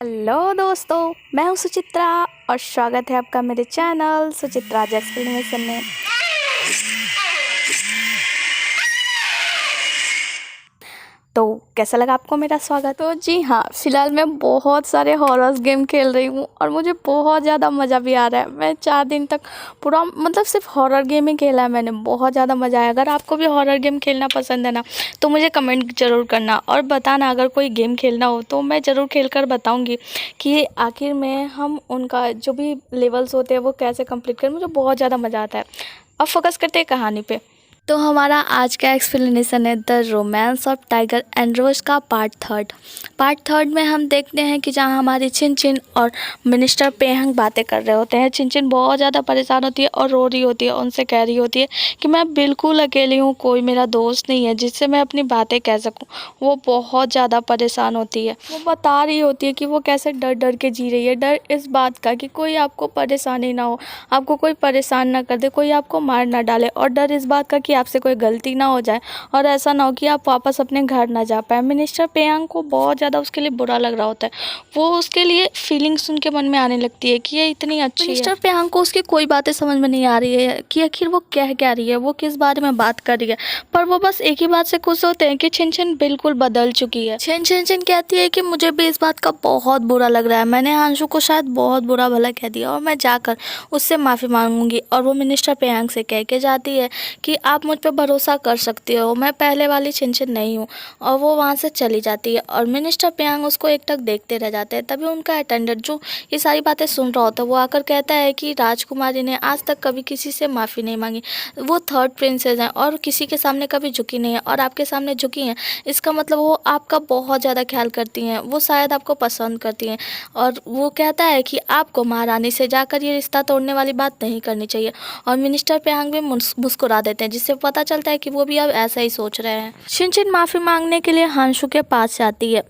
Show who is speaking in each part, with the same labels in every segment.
Speaker 1: Hello दोस्तों, मैं हूं सुचित्रा और स्वागत है आपका मेरे चैनल सुचित्रा एक्सप्लेनेशन में। तो कैसा लगा आपको मेरा स्वागत? तो जी हाँ, फ़िलहाल मैं बहुत सारे हॉरर गेम खेल रही हूँ और मुझे बहुत ज़्यादा मज़ा भी आ रहा है। मैं 4 दिन तक पूरा सिर्फ हॉरर गेम ही खेला है मैंने। बहुत ज़्यादा मज़ा आया। अगर आपको भी हॉरर गेम खेलना पसंद है ना, तो मुझे कमेंट ज़रूर करना और बताना। अगर कोई गेम खेलना हो तो मैं ज़रूर खेल कर बताऊँगी कि आखिर में हम उनका जो भी लेवल्स होते हैं वो कैसे कंप्लीट करें। मुझे बहुत ज़्यादा मज़ा आता है। अब फोकस करते हैं कहानी पे। तो हमारा आज का एक्सप्लेनेशन है the romance of tiger and rose का पार्ट थर्ड में हम देखते हैं कि जहां हमारी चिन चिन और मिनिस्टर पेहंग बातें कर रहे होते हैं। चिन चिन बहुत ज़्यादा परेशान होती है और रो रही होती है। उनसे कह रही होती है कि मैं बिल्कुल अकेली हूँ, कोई मेरा दोस्त नहीं है जिससे मैं अपनी बातें कह सकूँ। वो बहुत ज़्यादा परेशान होती है। वो बता रही होती है कि वो कैसे डर डर के जी रही है। डर इस बात का कि कोई आपको परेशानी ना हो, आपको कोई परेशान ना कर दे, कोई आपको मार ना डाले। और डर इस बात का कि आपसे कोई गलती ना हो जाए और ऐसा ना हो कि आप वापस अपने घर ना जा पाए। मिनिस्टर पेयांग को बहुत ज़्यादा उसके लिए बुरा लग रहा होता है। वो उसके लिए फीलिंग्स उनके मन में आने लगती है कि ये इतनी अच्छी है। मिनिस्टर पेयांग को उसकी कोई बातें समझ में नहीं आ रही है कि आखिर वो कह क्या रही है, वो किस बारे में बात कर रही है। पर वो बस एक ही बात से खुश होते हैं कि छिन छिन बिल्कुल बदल चुकी है। छिन छिन छिन कहती है कि मुझे भी इस बात का बहुत बुरा लग रहा है। मैंने हांशु को शायद बहुत बुरा भला कह दिया और मैं जाकर उससे माफ़ी मांगूंगी। और वो मिनिस्टर पेयांग से कह के जाती है कि आप मुझ पर भरोसा कर सकती हो, मैं पहले वाली छिन छिन नहीं हूँ। और वो वहाँ से चली जाती है और मिनिस्टर पेयांग उसको एकटक देखते रह जाते हैं। तभी उनका अटेंडेंट जो ये सारी बातें सुन रहा होता है वो आकर कहता है कि राजकुमारी ने आज तक कभी किसी से माफ़ी नहीं मांगी। वो थर्ड प्रिंसेस हैं और किसी के सामने कभी झुकी नहीं है और आपके सामने झुकी हैं। इसका मतलब वो आपका बहुत ज़्यादा ख्याल करती हैं, वो शायद आपको पसंद करती हैं। और वो कहता है कि आपको महारानी से जाकर ये रिश्ता तोड़ने वाली बात नहीं करनी चाहिए। और मिनिस्टर पेयांग भी मुस्कुरा देते हैं, जिससे पता चलता है कि वो भी अब ऐसा ही सोच रहे हैं। छिन छिन माफ़ी मांगने के लिए हांशु के पास जाती है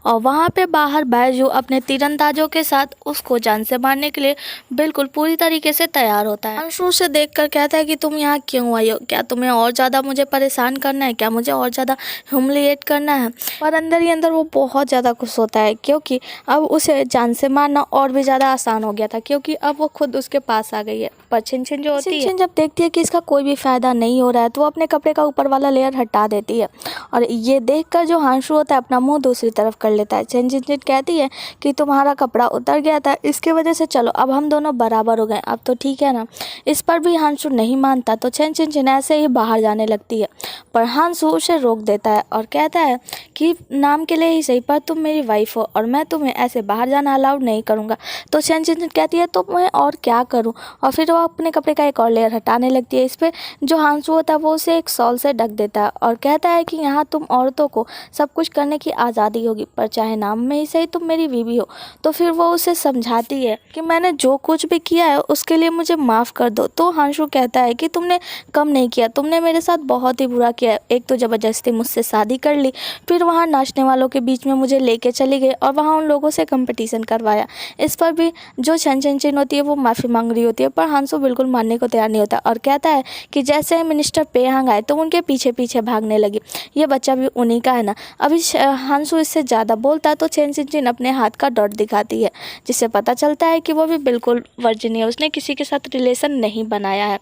Speaker 1: और वहाँ पे बाहर बैजू अपने तीरंदाजों के साथ उसको जान से मारने के लिए बिल्कुल पूरी तरीके से तैयार होता है। हांशु उसे देखकर कहता है कि तुम यहाँ क्यों आई हो? क्या तुम्हें और ज़्यादा मुझे परेशान करना है? क्या मुझे और ज़्यादा ह्यूमिलिएट करना है? पर अंदर ही अंदर वो बहुत ज़्यादा खुश होता है क्योंकि अब उसे जान से मारना और भी ज़्यादा आसान हो गया था, क्योंकि अब वो खुद उसके पास आ गई है। पर छिन छिन जो होती है, जब देखती है कि इसका कोई भी फ़ायदा नहीं हो रहा है तो वो अपने कपड़े का ऊपर वाला लेयर हटा देती है। और ये देखकर जो हांशु होता है अपना मुंह दूसरी तरफ कर लेता है। छिन छिन कहती है कि तुम्हारा कपड़ा उतर गया था, इसकी वजह से चलो अब हम दोनों बराबर हो गए, अब तो ठीक है ना। इस पर भी हांशु नहीं मानता तो छिन छिन ऐसे ही बाहर जाने लगती है। पर हांशु उसे रोक देता है और कहता है कि नाम के लिए ही सही, पर तुम मेरी वाइफ हो और मैं तुम्हें ऐसे बाहर जाना अलाउड नहीं करूँगा। तो छिन छिन कहती है तो मैं और क्या करूँ, और फिर वो अपने कपड़े का एक और लेयर हटाने लगती है। इस पर जो हांशु होता है वो उसे एक शॉल से ढक देता है और कहता है कि यहाँ तुम औरतों को सब कुछ करने की आज़ादी होगी, पर चाहे नाम में ही सही तुम मेरी बीवी हो। तो फिर वो उसे समझाती है कि मैंने जो कुछ भी किया है उसके लिए मुझे माफ़ कर दो। तो हांशु कहता है कि तुमने कम नहीं किया, तुमने मेरे साथ बहुत ही बुरा किया है। एक तो ज़बरदस्ती मुझसे शादी कर ली, फिर वहाँ नाचने वालों के बीच में मुझे लेके चली गई और वहाँ उन लोगों से कंपटीशन करवाया। इस पर भी जो छिन छिन होती है वो माफ़ी मांग रही होती है, पर हांशु बिल्कुल मानने को तैयार नहीं होता और कहता है कि जैसे ही मिनिस्टर पेयांग आए तो उनके पीछे पीछे भागने लगी। ये बच्चा भी उन्हीं का है ना। अभी हांशु इससे ज़्यादा बोलता है तो छिन छिन अपने हाथ का डॉट दिखाती है, जिससे पता चलता है कि वो भी बिल्कुल वर्जिन है, उसने किसी के साथ रिलेशन नहीं बनाया है।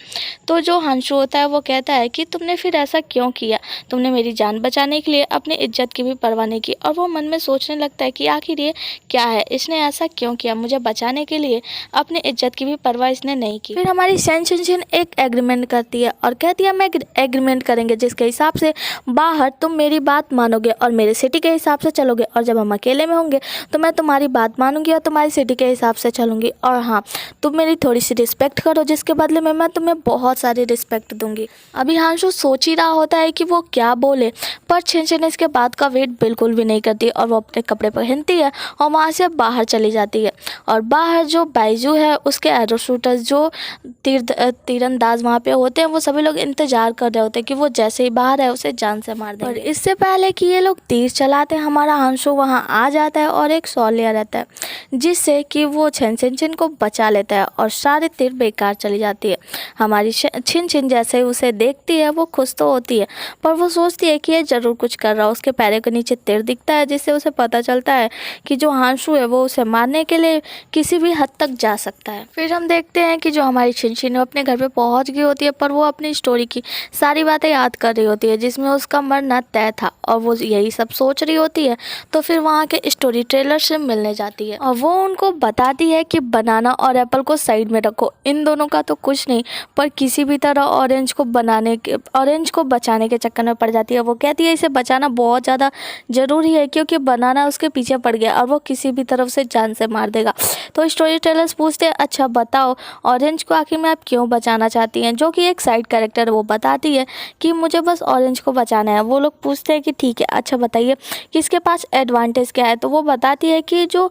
Speaker 1: तो जो हांशु होता है वो कहता है कि तुमने फिर ऐसा क्यों किया? तुमने मेरी जान बचाने के लिए अपनी इज्जत की भी परवाह नहीं की। और वो मन में सोचने लगता है कि आखिर ये क्या है, इसने ऐसा क्यों किया? मुझे बचाने के लिए अपनी इज्जत की भी परवाह इसने नहीं की। फिर हमारी छिन छिन एक एग्रीमेंट करती है और कहती है हम एग्रीमेंट करेंगे जिसके हिसाब से बाहर तुम मेरी बात मानोगे और मेरे सिटी के हिसाब से चलोगे, और जब हम अकेले में होंगे तो मैं तुम्हारी बात मानूंगी और तुम्हारी सिटी के हिसाब से चलूंगी। और हाँ, तुम मेरी थोड़ी सी रिस्पेक्ट करो जिसके बदले में मैं तुम्हें बहुत सारी रिस्पेक्ट दूंगी। अभी हांशु सोच ही रहा होता है कि वो क्या बोले, पर छिन इसके बात का वेट बिल्कुल भी नहीं करती और वो अपने कपड़े पहनती है और वहाँ से बाहर चली जाती है। और बाहर जो बाइजू है उसके एरो शूटर्स जो तीरंदाज वहाँ पे होते हैं वो सभी लोग इंतजार कर रहे होते हैं कि वो जैसे ही बाहर है उसे जान से मार देंगे। और इससे पहले कि ये लोग तीर चलाते हैं हमारा हांशु वहाँ आ जाता है और एक शॉल ले रहता है जिससे कि वो छिन को बचा लेता है और सारे तीर बेकार चली जाती है। हमारी छिन जैसे ही उसे देखती है वो खुश तो होती है पर वो सोचती है कि ये ज़रूर कुछ कर रहा है। उसके पैरों के नीचे तीर दिखता है जिससे उसे पता चलता है कि जो हांशु है वो उसे मारने के लिए किसी भी हद तक जा सकता है। फिर हम देखते हैं कि जो हमारी छिन है अपने घर पे पहुंच गई होती है पर वो अपनी स्टोरी की सारी बातें याद कर रही होती है जिसमें उसका मरना तय था और वो यही सब सोच रही होती है। तो फिर वहाँ के स्टोरी ट्रेलर से मिलने जाती है और वो उनको बताती है कि बनाना और एप्पल को साइड में रखो, इन दोनों का तो कुछ नहीं पर किसी भी तरह ऑरेंज को बचाने के चक्कर में पड़ जाती है। वो कहती है इसे बचाना बहुत ज़्यादा ज़रूरी है क्योंकि बनाना उसके पीछे पड़ गया और वो किसी भी तरफ से जान से मार देगा। तो स्टोरी टेलर्स पूछते हैं अच्छा बताओ ऑरेंज को आखिर में आप क्यों बचाना चाहती हैं, जो कि एक साइड कैरेक्टर वो बताती है कि मुझे बस ऑरेंज को बचाना है। वो लोग पूछते हैं कि ठीक है अच्छा बताइए कि इसके पास एडवांटेज क्या है। तो वो बताती है कि जो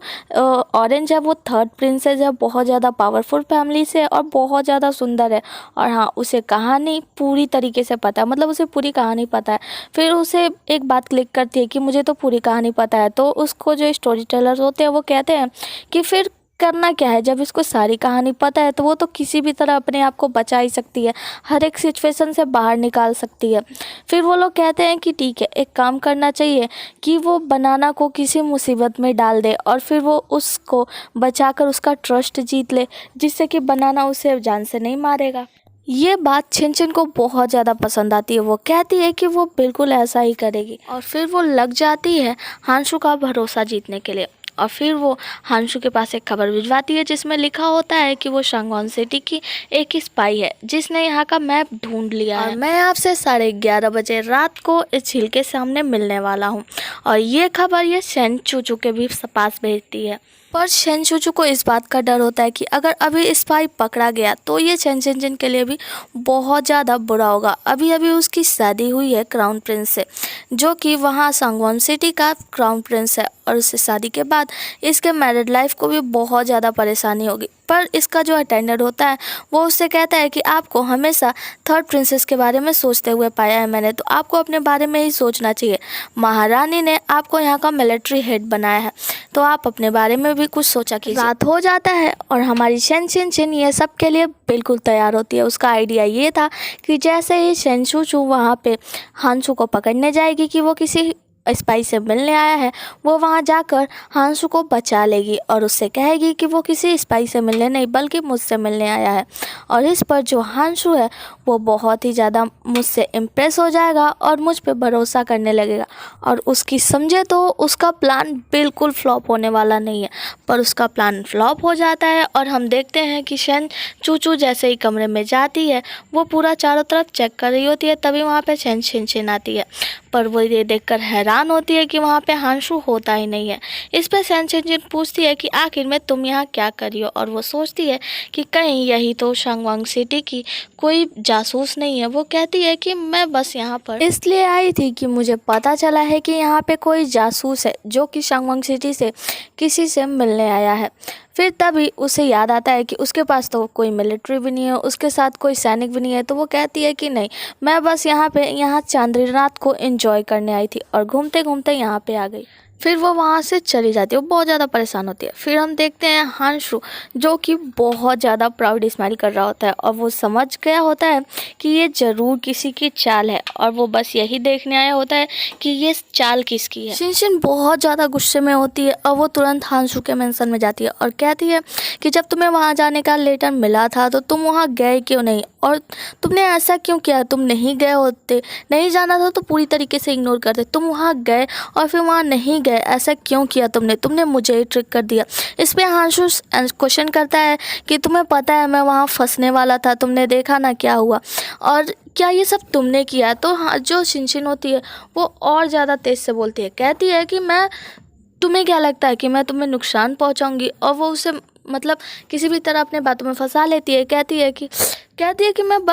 Speaker 1: ऑरेंज है वो थर्ड प्रिंसेस है, बहुत ज़्यादा पावरफुल फैमिली से और बहुत ज़्यादा सुंदर है और हाँ उसे कहानी पूरी तरीके से पता है, मतलब उसे पूरी कहानी पता है। फिर उसे एक बात क्लिक करती है कि मुझे तो पूरी कहानी पता है। तो उसको जो स्टोरी टेलर होते हैं वो कहते हैं कि फिर करना क्या है, जब इसको सारी कहानी पता है तो वो तो किसी भी तरह अपने आप को बचा ही सकती है, हर एक सिचुएशन से बाहर निकाल सकती है। फिर वो लोग कहते हैं कि ठीक है एक काम करना चाहिए कि वो बनाना को किसी मुसीबत में डाल दे और फिर वो उसको बचाकर उसका ट्रस्ट जीत ले जिससे कि बनाना उसे जान से नहीं मारेगा। ये बात छिन को बहुत ज़्यादा पसंद आती है। वो कहती है कि वो बिल्कुल ऐसा ही करेगी और फिर वो लग जाती है हांशु का भरोसा जीतने के लिए। और फिर वो हांशु के पास एक खबर भिजवाती है जिसमें लिखा होता है कि वो शांगोन सिटी की एक स्पाई है जिसने यहाँ का मैप ढूंढ लिया है। मैं आपसे 11:30 बजे रात को इस झील के सामने मिलने वाला हूँ। और ये खबर ये शेन चूचू के भी पास भेजती है। पर शेन चूचू को इस बात का डर होता है कि अगर अभी स्पाई पकड़ा गया तो ये शेन के लिए भी बहुत ज़्यादा बुरा होगा। अभी अभी उसकी शादी हुई है क्राउन प्रिंस से, जो कि वहाँ सांगवॉन सिटी का क्राउन प्रिंस है और उससे शादी के बाद इसके मैरिड लाइफ को भी बहुत ज़्यादा परेशानी होगी। पर इसका जो अटेंडेंट होता है वो उससे कहता है कि आपको हमेशा थर्ड प्रिंसेस के बारे में सोचते हुए पाया है मैंने, तो आपको अपने बारे में ही सोचना चाहिए। महारानी ने आपको यहाँ का मिलिट्री हेड बनाया है तो आप अपने बारे में भी कुछ सोचा कीजिए। रात हो जाता है और हमारी शेन ये सब के लिए बिल्कुल तैयार होती है। उसका आइडिया ये था कि जैसे ही शेन चूचू वहाँ पे हांशु को पकड़ने जाएगी कि वो किसी स्पाई से मिलने आया है, वो वहाँ जाकर हांशु को बचा लेगी और उससे कहेगी कि वो किसी स्पाई से मिलने नहीं बल्कि मुझसे मिलने आया है। और इस पर जो हांशु है वो बहुत ही ज़्यादा मुझसे इम्प्रेस हो जाएगा और मुझ पे भरोसा करने लगेगा। और उसकी समझे तो उसका प्लान बिल्कुल फ्लॉप होने वाला नहीं है, पर उसका प्लान फ्लॉप हो जाता है। और हम देखते हैं कि शेन चूचू जैसे ही कमरे में जाती है वो पूरा चारों तरफ चेक कर रही होती है, तभी वहाँ पे छिन आती है। पर वो ये देखकर हैरान होती है कि वहाँ पे हांशु होता ही नहीं है। इस पर छिन पूछती है कि आखिर में तुम यहाँ क्या कर रही हो, और वो सोचती है कि कहीं यही तो शांगवांग सिटी की कोई जासूस नहीं है। वो कहती है कि मैं बस यहाँ पर इसलिए आई थी कि मुझे पता चला है कि यहाँ पे कोई जासूस है जो कि शांगवांग सिटी से किसी से मिलने आया है। फिर तभी उसे याद आता है कि उसके पास तो कोई मिलिट्री भी नहीं है, उसके साथ कोई सैनिक भी नहीं है। तो वो कहती है कि नहीं, मैं बस यहाँ चांदनी रात को एंजॉय करने आई थी और घूमते घूमते यहाँ पे आ गई। फिर वो वहाँ से चली जाती है, वो बहुत ज़्यादा परेशान होती है। फिर हम देखते हैं हांशु जो कि बहुत ज़्यादा प्राउड स्माइल कर रहा होता है और वो समझ गया होता है कि ये ज़रूर किसी की चाल है और वो बस यही देखने आया होता है कि ये चाल किसकी है। शिनशिन बहुत ज़्यादा गुस्से में होती है और वो तुरंत हांशु के मेंशन में जाती है और कहती है कि जब तुम्हें वहाँ जाने का लेटर मिला था तो तुम वहाँ गए क्यों नहीं, और तुमने ऐसा क्यों किया। तुम नहीं गए होते, नहीं जाना था तो पूरी तरीके से इग्नोर करते, तुम वहाँ गए और फिर वहाँ नहीं गए, ऐसा क्यों किया तुमने मुझे ही ट्रिक कर दिया। इस पे हांशु क्वेश्चन करता है कि तुम्हें पता है मैं वहाँ फंसने वाला था, तुमने देखा ना क्या हुआ, और क्या ये सब तुमने किया। तो हाँ, जो शिनशिन होती है वो और ज़्यादा तेज़ से बोलती है, कहती है कि तुम्हें क्या लगता है कि मैं तुम्हें नुकसान पहुँचाऊँगी। और वो उसे मतलब किसी भी तरह अपने बातों में फंसा लेती है। कहती है कि मैं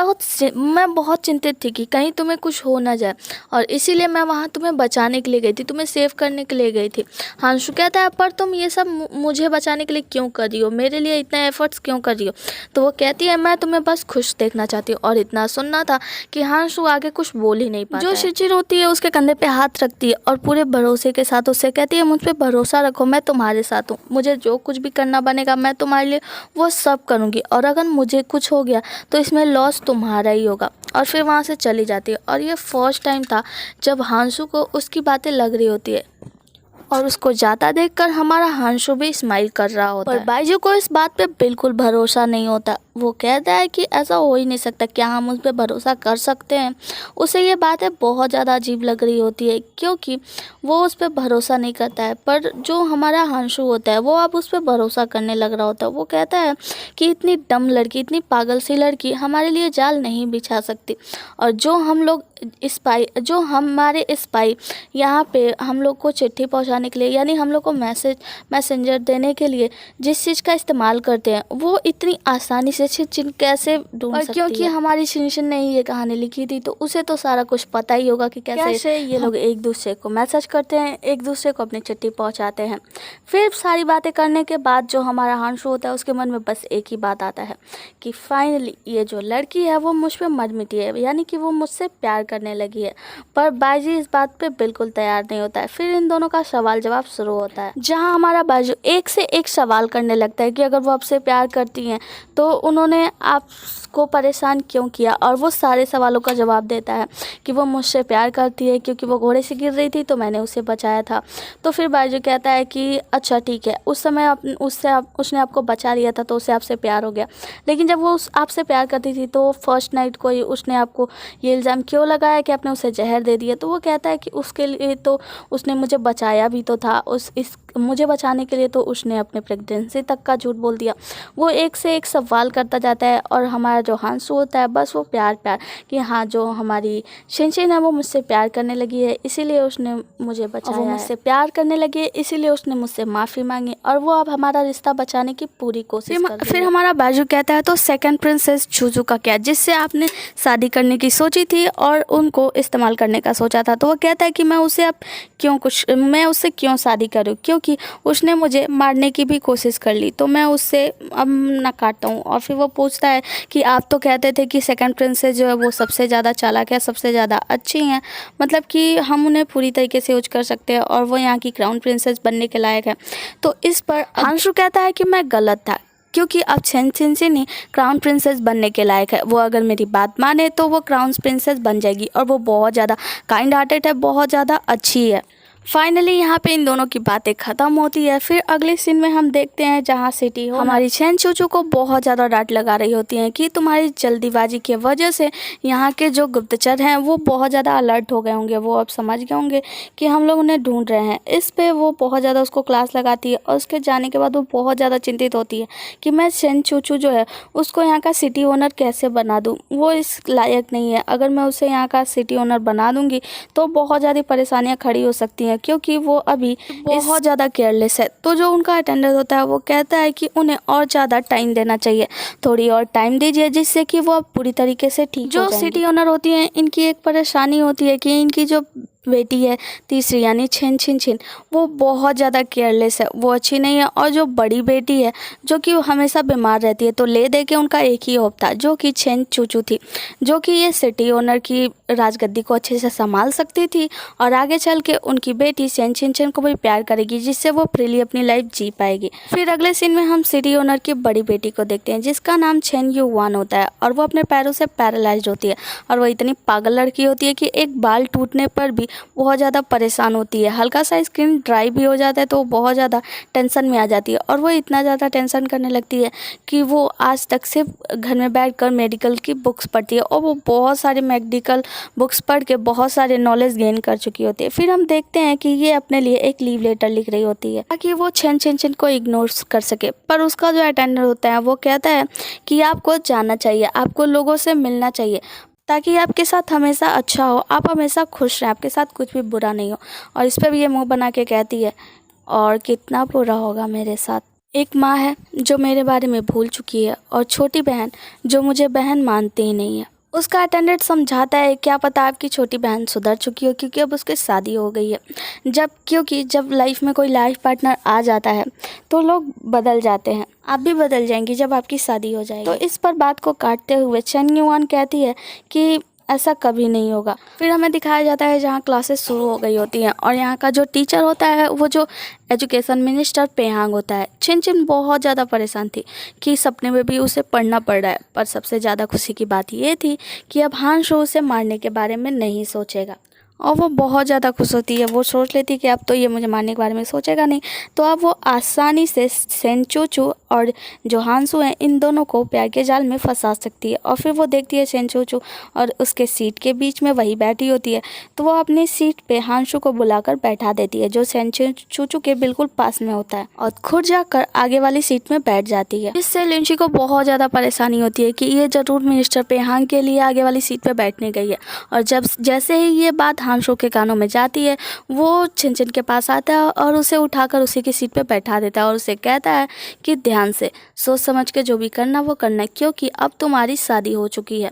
Speaker 1: बहुत चिंतित थी कि कहीं तुम्हें कुछ हो ना जाए, और इसीलिए मैं वहाँ तुम्हें बचाने के लिए गई थी, तुम्हें सेव करने के लिए गई थी। हांशु कहता है पर तुम ये सब मुझे बचाने के लिए क्यों कर रही हो, मेरे लिए इतने एफर्ट्स क्यों कर रही हो। तो वो कहती है मैं तुम्हें बस खुश देखना चाहती हूँ, और इतना सुनना था कि हांशु आगे कुछ बोल ही नहीं पाता। जो शिचिर होती है उसके कंधे पे हाथ रखती है और पूरे भरोसे के साथ उससे कहती है मुझ पर भरोसा रखो, मैं तुम्हारे साथ हूँ, मुझे जो कुछ भी करना बनेगा मैं तुम्हारे लिए वो सब करूँगी, और अगर मुझे कुछ हो गया तो इसमें लॉस तुम्हारा ही होगा। और फिर वहाँ से चली जाती है। और ये फर्स्ट टाइम था जब हांशु को उसकी बातें लग रही होती है, और उसको जाता देखकर हमारा हांशु भी स्माइल कर रहा होता है। पर बाइजू को इस बात पे बिल्कुल भरोसा नहीं होता। वो कहता है कि ऐसा हो ही नहीं सकता, क्या हम उस पर भरोसा कर सकते हैं। उसे ये बातें बहुत ज़्यादा अजीब लग रही होती है क्योंकि वो उस पर भरोसा नहीं करता है। पर जो हमारा हांशु होता है वो अब उस पर भरोसा करने लग रहा होता है। वो कहता है कि इतनी डम लड़की, इतनी पागल सी लड़की हमारे लिए जाल नहीं बिछा सकती, और जो हमारे स्पाई यहाँ पे हम लोग को चिट्ठी पहुँचाने के लिए, यानी हम लोग को मैसेंजर देने के लिए जिस चीज़ का इस्तेमाल करते हैं, वो इतनी आसानी से चिन कैसे ढूंढ सकती है। क्योंकि हमारी शिनशिन ने ये कहानी लिखी थी तो उसे तो सारा कुछ पता ही होगा कि कैसे ये लोग एक दूसरे को मैसेज करते हैं, एक दूसरे को अपनी चिट्ठी पहुंचाते हैं। फिर सारी बातें करने के बाद जो हमारा हांशु होता है उसके मन में बस एक ही बात आता है कि फाइनली ये जो लड़की है वो मुझ पर मर मिटी है, यानी कि वो मुझसे प्यार करने लगी है। पर बाजी इस बात पे बिल्कुल तैयार नहीं होता है। फिर इन दोनों का सवाल जवाब शुरू होता है, जहाँ हमारा बाजू एक से एक सवाल करने लगता है कि अगर वो आपसे प्यार करती हैं तो उन्होंने आपको परेशान क्यों किया, और वो सारे सवालों का जवाब देता है कि वो मुझसे प्यार करती है क्योंकि वो घोड़े से गिर रही थी तो मैंने उसे बचाया था। तो फिर बाजू कहता है कि अच्छा ठीक है, उस समय उसने आपको बचा लिया था तो उसे आपसे प्यार हो गया, लेकिन जब वो आपसे प्यार करती थी तो फर्स्ट नाइट को ही उसने आपको ये इल्ज़ाम क्यों लगाया कि आपने उसे जहर दे दिया। तो वो कहता है कि उसके लिए तो उसने मुझे बचाया भी तो था, मुझे बचाने के लिए तो उसने अपने प्रेगनेंसी तक का झूठ बोल दिया। वो एक से एक सवाल करता जाता है, और हमारा जो हांसू होता है बस वो प्यार कि हाँ जो हमारी शिनशिन है वो मुझसे प्यार करने लगी है इसीलिए उसने मुझे बचाया, वो मुझसे प्यार करने लगी है इसीलिए उसने मुझसे माफ़ी मांगी, और वो अब हमारा रिश्ता बचाने की पूरी कोशिश कर रही है। फिर हमारा बाजू कहता है तो सेकंड प्रिंसेस जुजू का क्या, जिससे आपने शादी करने की सोची थी और उनको इस्तेमाल करने का सोचा था। तो वो कहता है कि मैं उससे क्यों शादी करूँ, क्योंकि उसने मुझे मारने की भी कोशिश कर ली तो मैं उससे अब ना काटता हूँ। और फिर वो पूछता है कि आप तो कहते थे कि सेकंड प्रिंसेस जो है वो सबसे ज़्यादा चालाक है, सबसे ज़्यादा अच्छी हैं, मतलब कि हम उन्हें पूरी तरीके से यूज कर सकते हैं और वो यहाँ की क्राउन प्रिंसेस बनने के लायक है। तो इस पर अंशु कहता है कि मैं गलत था, क्योंकि अब शिनशिन ही क्राउन प्रिंसेस बनने के लायक है। वो अगर मेरी बात माने तो वो क्राउन प्रिंसेस बन जाएगी, और वो बहुत ज़्यादा काइंड हार्टेड है, बहुत ज़्यादा अच्छी है। फाइनली यहाँ पे इन दोनों की बातें ख़त्म होती है। फिर अगले सीन में हम देखते हैं जहाँ सिटी हमारी चैन चूचू को बहुत ज़्यादा डांट लगा रही होती हैं कि तुम्हारी जल्दीबाजी की वजह से यहाँ के जो गुप्तचर हैं वो बहुत ज़्यादा अलर्ट हो गए होंगे, वो अब समझ गए होंगे कि हम लोग उन्हें ढूंढ रहे हैं। इस पर वो बहुत ज़्यादा उसको क्लास लगाती है, और उसके जाने के बाद वो बहुत ज़्यादा चिंतित होती है कि मैं चैन चूचू जो है उसको यहाँ का सिटी ओनर कैसे बना दूँ, वो इस लायक नहीं है। अगर मैं उसे यहाँ का सिटी ओनर बना दूँगी तो बहुत ज़्यादा परेशानियाँ खड़ी हो सकती हैं, क्योंकि वो अभी बहुत ज़्यादा केयरलेस है। तो जो उनका अटेंडर होता है वो कहता है कि उन्हें और ज़्यादा टाइम देना चाहिए, थोड़ी और टाइम दीजिए जिससे कि वो पूरी तरीके से ठीक हो जाएंगी। जो सिटी ओनर होती हैं इनकी एक परेशानी होती है कि इनकी जो बेटी है तीसरी यानी छिन वो बहुत ज़्यादा केयरलेस है, वो अच्छी नहीं है। और जो बड़ी बेटी है जो कि हमेशा बीमार रहती है, तो ले दे के उनका एक ही होप था जो कि चैन चूचू थी, जो कि ये सिटी ओनर की राजगद्दी को अच्छे से संभाल सकती थी और आगे चल के उनकी बेटी छिन को भी प्यार करेगी, जिससे वो फ्रीली अपनी लाइफ जी पाएगी। फिर अगले सीन में हम सिटी ओनर की बड़ी बेटी को देखते हैं जिसका नाम चेन यू वान होता है, और वो अपने पैरों से पैरालाइज्ड होती है, और वो इतनी पागल लड़की होती है कि एक बाल टूटने पर भी बहुत ज़्यादा परेशान होती है। हल्का सा स्किन ड्राई भी हो जाता है तो वो बहुत ज़्यादा टेंशन में आ जाती है, और वो इतना ज़्यादा टेंशन करने लगती है कि वो आज तक सिर्फ घर में बैठकर मेडिकल की बुक्स पढ़ती है, और वो बहुत सारे मेडिकल बुक्स पढ़ के बहुत सारे नॉलेज गेन कर चुकी होती है। फिर हम देखते हैं कि ये अपने लिए एक लीव लेटर लिख रही होती है ताकि वो छिन को इग्नोर कर सके। पर उसका जो अटेंडर होता है वो कहता है कि आपको जानना चाहिए, आपको लोगों से मिलना चाहिए ताकि आपके साथ हमेशा अच्छा हो, आप हमेशा खुश रहें, आपके साथ कुछ भी बुरा नहीं हो। और इस पर भी ये मुंह बना के कहती है और कितना बुरा होगा मेरे साथ, एक माँ है जो मेरे बारे में भूल चुकी है और छोटी बहन जो मुझे बहन मानती ही नहीं है। उसका अटेंडेंट समझाता है क्या पता आपकी छोटी बहन सुधर चुकी हो क्योंकि अब उसकी शादी हो गई है। क्योंकि जब लाइफ में कोई लाइफ पार्टनर आ जाता है तो लोग बदल जाते हैं। आप भी बदल जाएंगी जब आपकी शादी हो जाएगी। तो इस पर बात को काटते हुए चेन युआन कहती है कि ऐसा कभी नहीं होगा। फिर हमें दिखाया जाता है जहाँ क्लासेस शुरू हो गई होती हैं और यहाँ का जो टीचर होता है वो जो एजुकेशन मिनिस्टर पेहांग होता है। छिन छिन बहुत ज़्यादा परेशान थी कि सपने में भी उसे पढ़ना पड़ रहा है, पर सबसे ज़्यादा खुशी की बात ये थी कि अब हांशु उसे मारने के बारे में नहीं सोचेगा और वो बहुत ज़्यादा खुश होती है। वो सोच लेती कि अब तो ये मुझे मारने के बारे में सोचेगा नहीं, तो अब वो आसानी से सेनचूचू और जो हांसू हैं इन दोनों को प्यार के जाल में फंसा सकती है। और फिर वो देखती है सेनचूचू और उसके सीट के बीच में वही बैठी होती है, तो वो अपनी सीट पे हांसू को बुलाकर बैठा देती है जो सेनचूचू के बिल्कुल पास में होता है और खुद जाकर आगे वाली सीट में बैठ जाती है। इससे लिंची को बहुत ज़्यादा परेशानी होती है कि ये जरूर मिनिस्टर पेहांग के लिए आगे वाली सीट पर बैठने गई है। और जैसे ही ये बात हांसू के कानों में जाती है वो छिन छिन के पास आता है और उसे उठाकर उसी की सीट पे बैठा देता है और उसे कहता है कि ध्यान से सोच समझ के जो भी करना वो करना है क्योंकि अब तुम्हारी शादी हो चुकी है।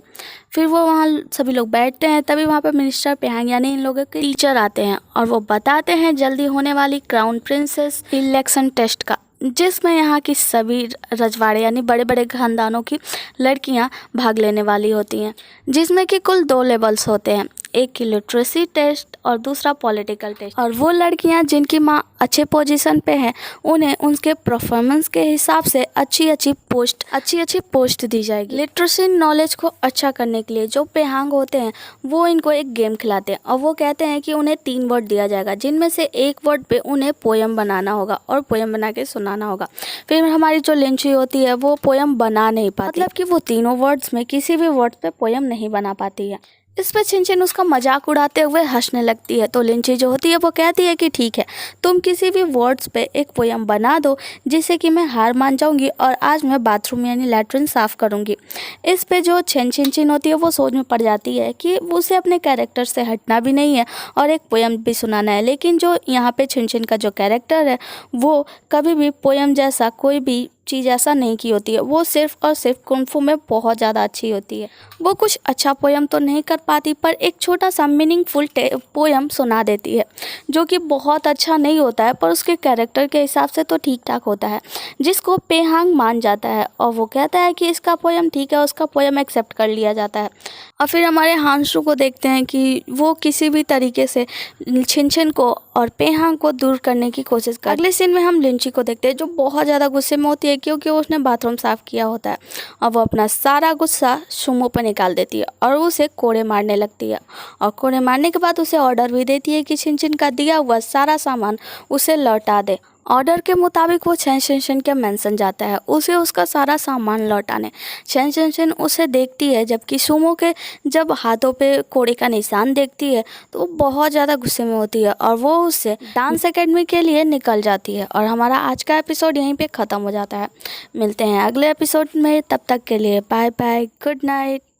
Speaker 1: फिर वो वहाँ सभी लोग बैठते हैं, तभी वहाँ पर मिनिस्टर पेहांग यानी इन लोगों के टीचर आते हैं और वो बताते हैं जल्दी होने वाली क्राउन प्रिंसेस इलेक्शन टेस्ट का, जिसमें यहाँ की सभी रजवाड़े यानी बड़े बड़े खानदानों की लड़कियाँ भाग लेने वाली होती हैं, जिसमें कि कुल 2 लेवल्स होते हैं, एक की लिटरेसी टेस्ट और दूसरा पॉलिटिकल टेस्ट। और वो लड़कियां जिनकी माँ अच्छे पोजीशन पे हैं उन्हें उनके परफॉर्मेंस के हिसाब से अच्छी अच्छी पोस्ट दी जाएगी। लिटरेसी नॉलेज को अच्छा करने के लिए जो पेहांग होते हैं वो इनको एक गेम खिलाते हैं और वो कहते हैं कि उन्हें 3 वर्ड दिया जाएगा जिनमें से एक वर्ड पे उन्हें पोयम बनाना होगा और पोयम बना के सुनाना होगा। फिर हमारी जो लिंची होती है वो पोयम बना नहीं पाती, मतलब कि वो तीनों वर्ड्स में किसी भी वर्ड पे पोयम नहीं बना पाती है। इस पर छिन छिन उसका मजाक उड़ाते हुए हंसने लगती है। तो लिंची जो होती है वो कहती है कि ठीक है, तुम किसी भी वर्ड्स पे एक पोयम बना दो जिससे कि मैं हार मान जाऊंगी और आज मैं बाथरूम यानी लैट्रिन साफ़ करूंगी। इस पे जो छिन होती है वो सोच में पड़ जाती है कि उसे अपने कैरेक्टर से हटना भी नहीं है और एक पोयम भी सुनाना है। लेकिन जो यहाँ पे छिन का जो कैरेक्टर है वो कभी भी पोयम जैसा कोई भी चीज़ ऐसा नहीं की होती है। वो सिर्फ और सिर्फ कुंफू में बहुत ज़्यादा अच्छी होती है। वो कुछ अच्छा पोयम तो नहीं कर पाती पर एक छोटा सा मीनिंगफुल पोयम सुना देती है जो कि बहुत अच्छा नहीं होता है पर उसके कैरेक्टर के हिसाब से तो ठीक ठाक होता है, जिसको पेहांग मान जाता है और वो कहता है कि इसका पोयम ठीक है, उसका पोयम एक्सेप्ट कर लिया जाता है। और फिर हमारे हांसू को देखते हैं कि वो किसी भी तरीके से छिन को और पेहांग को दूर करने की कोशिश कर। अगले सीन में हम लिंची को देखते हैं जो बहुत ज़्यादा गुस्से में होती है क्योंकि उसने बाथरूम साफ़ किया होता है और वो अपना सारा गुस्सा सुमो पर निकाल देती है और उसे कोड़े मारने लगती है। और कोड़े मारने के बाद उसे ऑर्डर भी देती है कि छिन का दिया हुआ सारा सामान उसे लौटा दे। ऑर्डर के मुताबिक वो छेन के मेंशन जाता है उसे उसका सारा सामान लौटाने। छेन उसे देखती है जबकि सुमो के जब हाथों पे कोड़े का निशान देखती है तो वो बहुत ज़्यादा गुस्से में होती है और वो उससे डांस एकेडमी के लिए निकल जाती है। और हमारा आज का एपिसोड यहीं पे ख़त्म हो जाता है। मिलते हैं अगले एपिसोड में, तब तक के लिए बाय बाय, गुड नाइट।